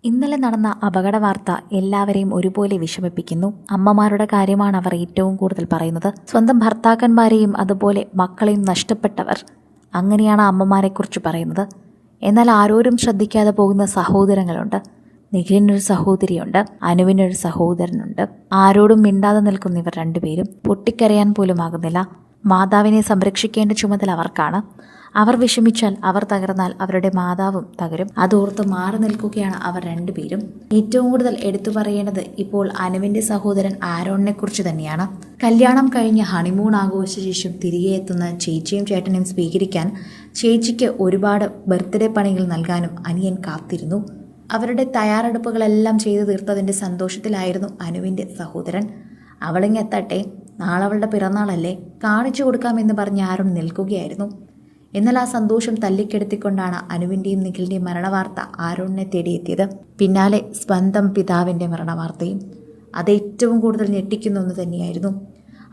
ഇന്നലെ നടന്ന അപകട വാർത്ത എല്ലാവരെയും ഒരുപോലെ വിഷമിപ്പിക്കുന്നു. അമ്മമാരുടെ കാര്യമാണ് അവർ ഏറ്റവും കൂടുതൽ പറയുന്നത്. സ്വന്തം ഭർത്താക്കന്മാരെയും അതുപോലെ മക്കളെയും നഷ്ടപ്പെട്ടവർ, അങ്ങനെയാണ് അമ്മമാരെക്കുറിച്ച് പറയുന്നത്. എന്നാൽ ആരോരും ശ്രദ്ധിക്കാതെ പോകുന്ന സഹോദരങ്ങളുണ്ട്. നിഖിലിനൊരു സഹോദരിയുണ്ട്, അനുവിനൊരു സഹോദരനുണ്ട്. ആരോടും മിണ്ടാതെ നിൽക്കുന്ന ഇവർ രണ്ടുപേരും പൊട്ടിക്കരയാൻ പോലും ആകുന്നില്ല. മാതാവിനെ സംരക്ഷിക്കേണ്ട ചുമതല അവർക്കാണ്. അവർ വിഷമിച്ചാൽ, അവർ തകർന്നാൽ അവരുടെ മാതാവും തകരും. അതോർത്ത് മാറി നിൽക്കുകയാണ് അവർ രണ്ടുപേരും. ഏറ്റവും കൂടുതൽ എടുത്തു പറയേണ്ടത് ഇപ്പോൾ അനുവിന്റെ സഹോദരൻ ആരോണിനെ കുറിച്ച് തന്നെയാണ്. കല്യാണം കഴിഞ്ഞ് ഹണിമൂൺ ആഘോഷിച്ച ശേഷം തിരികെ എത്തുന്ന ചേച്ചിയും ചേട്ടനെയും സ്വീകരിക്കാൻ ചേച്ചിക്ക് ഒരുപാട് ബർത്ത്ഡേ പണികൾ നൽകാനും അനിയൻ കാത്തിരുന്നു. അവരുടെ തയ്യാറെടുപ്പുകളെല്ലാം ചെയ്തു തീർത്തതിന്റെ സന്തോഷത്തിലായിരുന്നു അനുവിന്റെ സഹോദരൻ. അവളിങ്ങെത്തട്ടെ, നാളെ അവളുടെ പിറന്നാളല്ലേ, കാണിച്ചു കൊടുക്കാമെന്ന് പറഞ്ഞ് ആരോൺ നിൽക്കുകയായിരുന്നു. എന്നാൽ ആ സന്തോഷം തല്ലിക്കെടുത്തിക്കൊണ്ടാണ് അനുവിൻ്റെയും നിഖിലിൻ്റെയും മരണവാർത്ത ആരോണിനെ തേടിയെത്തിയത്. പിന്നാലെ സ്വന്തം പിതാവിൻ്റെ മരണവാർത്തയും. അത് ഏറ്റവും കൂടുതൽ ഞെട്ടിക്കുന്ന ഒന്ന് തന്നെയായിരുന്നു.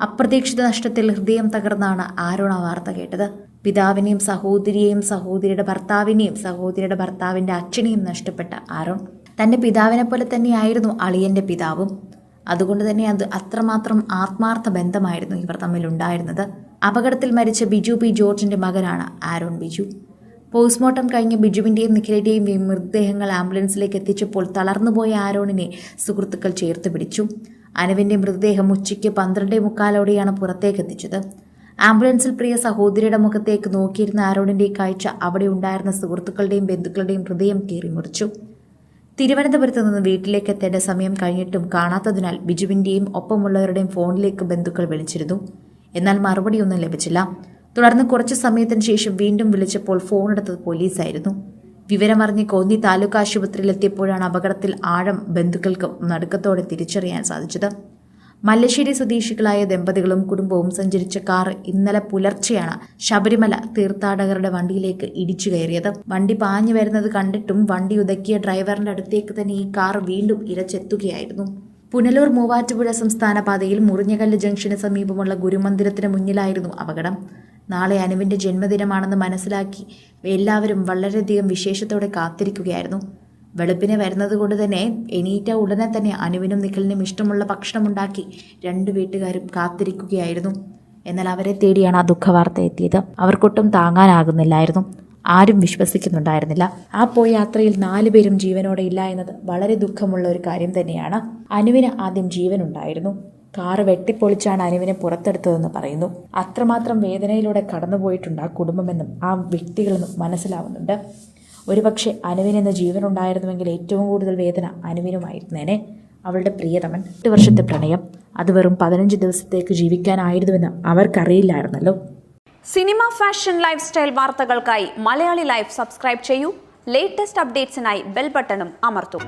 അപ്രതീക്ഷിത നഷ്ടത്തിൽ ഹൃദയം തകർന്നാണ് ആരോൺ ആ വാർത്ത കേട്ടത്. പിതാവിനെയും സഹോദരിയെയും സഹോദരിയുടെ ഭർത്താവിനെയും സഹോദരിയുടെ ഭർത്താവിൻ്റെ അച്ഛനെയും നഷ്ടപ്പെട്ട ആരോൺ തൻ്റെ പിതാവിനെ പോലെ തന്നെയായിരുന്നു അളിയൻ്റെ പിതാവും. അതുകൊണ്ട് തന്നെ അത് അത്രമാത്രം ആത്മാർത്ഥ ബന്ധമായിരുന്നു ഇവർ തമ്മിലുണ്ടായിരുന്നത്. അപകടത്തിൽ മരിച്ച ബിജു പി ജോർജിന്റെ മകനാണ് ആരോൺ ബിജു. പോസ്റ്റ്മോർട്ടം കഴിഞ്ഞ് ബിജുവിൻ്റെയും നിഖിലിൻ്റെയും മൃതദേഹങ്ങൾ ആംബുലൻസിലേക്ക് എത്തിച്ചപ്പോൾ തളർന്നുപോയ ആരോണിനെ സുഹൃത്തുക്കൾ ചേർത്ത് പിടിച്ചു. അനുവിൻ്റെ മൃതദേഹം ഉച്ചയ്ക്ക് 12:45 പുറത്തേക്ക് എത്തിച്ചത്. ആംബുലൻസിൽ പ്രിയ സഹോദരിയുടെ മുഖത്തേക്ക് നോക്കിയിരുന്ന ആരോണിൻ്റെ കാഴ്ച അവിടെ ഉണ്ടായിരുന്ന സുഹൃത്തുക്കളുടെയും ബന്ധുക്കളുടെയും ഹൃദയം കീറിമുറിച്ചു. തിരുവനന്തപുരത്ത് നിന്ന് വീട്ടിലേക്ക് എത്തേണ്ട സമയം കഴിഞ്ഞിട്ടും കാണാത്തതിനാൽ ബിജുവിൻ്റെയും ഒപ്പമുള്ളവരുടെയും ഫോണിലേക്ക് ബന്ധുക്കൾ വിളിച്ചിരുന്നു. എന്നാൽ മറുപടിയൊന്നും ലഭിച്ചില്ല. തുടർന്ന് കുറച്ചു സമയത്തിന് ശേഷം വീണ്ടും വിളിച്ചപ്പോൾ ഫോണെടുത്തത് പോലീസായിരുന്നു. വിവരമറിഞ്ഞ് കോന്നി താലൂക്ക് ആശുപത്രിയിൽ എത്തിയപ്പോഴാണ് അപകടത്തിൽ ആഴം ബന്ധുക്കൾക്ക് നടുക്കത്തോടെ തിരിച്ചറിയാൻ സാധിച്ചത്. മല്ലശ്ശേരി സ്വദേശികളായ ദമ്പതികളും കുടുംബവും സഞ്ചരിച്ച കാർ ഇന്നലെ പുലർച്ചെയാണ് ശബരിമല തീർത്ഥാടകരുടെ വണ്ടിയിലേക്ക് ഇടിച്ചു കയറിയത്. വണ്ടി പാഞ്ഞു വരുന്നത് കണ്ടിട്ടും വണ്ടി ഉതക്കിയ ഡ്രൈവറിന്റെ അടുത്തേക്ക് തന്നെ ഈ കാർ വീണ്ടും ഇരച്ചെത്തുകയായിരുന്നു. പുനലൂർ മൂവാറ്റുപുഴ സംസ്ഥാന പാതയിൽ മുറിഞ്ഞകല്ല് ജംഗ്ഷന് സമീപമുള്ള ഗുരുമന്ദിരത്തിന് മുന്നിലായിരുന്നു അപകടം. നാളെ അനുവിന്റെ ജന്മദിനമാണെന്ന് മനസ്സിലാക്കി എല്ലാവരും വളരെയധികം വിശേഷത്തോടെ കാത്തിരിക്കുകയായിരുന്നു. വെളുപ്പിനെ വരുന്നത് കൊണ്ട് തന്നെ എണീറ്റ ഉടനെ തന്നെ അനുവിനും നിഖിലിനും ഇഷ്ടമുള്ള ഭക്ഷണമുണ്ടാക്കി രണ്ടു വീട്ടുകാരും കാത്തിരിക്കുകയായിരുന്നു. എന്നാൽ അവരെ തേടിയാണ് ആ ദുഃഖവാർത്ത എത്തിയത്. അവർക്കൊട്ടും താങ്ങാനാകുന്നില്ലായിരുന്നു. ആരും വിശ്വസിക്കുന്നുണ്ടായിരുന്നില്ല. ആ പോയ യാത്രയിൽ 4 പേരും ജീവനോടെ ഇല്ല എന്നത് വളരെ ദുഃഖമുള്ള ഒരു കാര്യം തന്നെയാണ്. അനുവിന് ആദ്യം ജീവനുണ്ടായിരുന്നു. കാറ് വെട്ടിപ്പൊളിച്ചാണ് അനുവിനെ പുറത്തെടുത്തതെന്ന് പറയുന്നു. അത്രമാത്രം വേദനയിലൂടെ കടന്നുപോയിട്ടുണ്ട് ആ കുടുംബമെന്നും ആ വ്യക്തികളെന്നും മനസ്സിലാവുന്നുണ്ട്. ഒരുപക്ഷെ അനുവിനെന്ന് ജീവനുണ്ടായിരുന്നുവെങ്കിൽ ഏറ്റവും കൂടുതൽ വേദന അനുവിനുമായിരുന്നേനെ. അവളുടെ പ്രിയതമൻ 8 വർഷത്തെ പ്രണയം, അത് വെറും 15 ദിവസത്തേക്ക് ജീവിക്കാനായിരുന്നുവെന്ന് അവർക്കറിയില്ലായിരുന്നല്ലോ. സിനിമ, ഫാഷൻ, ലൈഫ് സ്റ്റൈൽ വാർത്തകൾക്കായി മലയാളി ലൈഫ് സബ്സ്ക്രൈബ് ചെയ്യൂ. ലേറ്റസ്റ്റ് അപ്ഡേറ്റ്സിനായി ബെൽ ബട്ടണും അമർത്തൂ.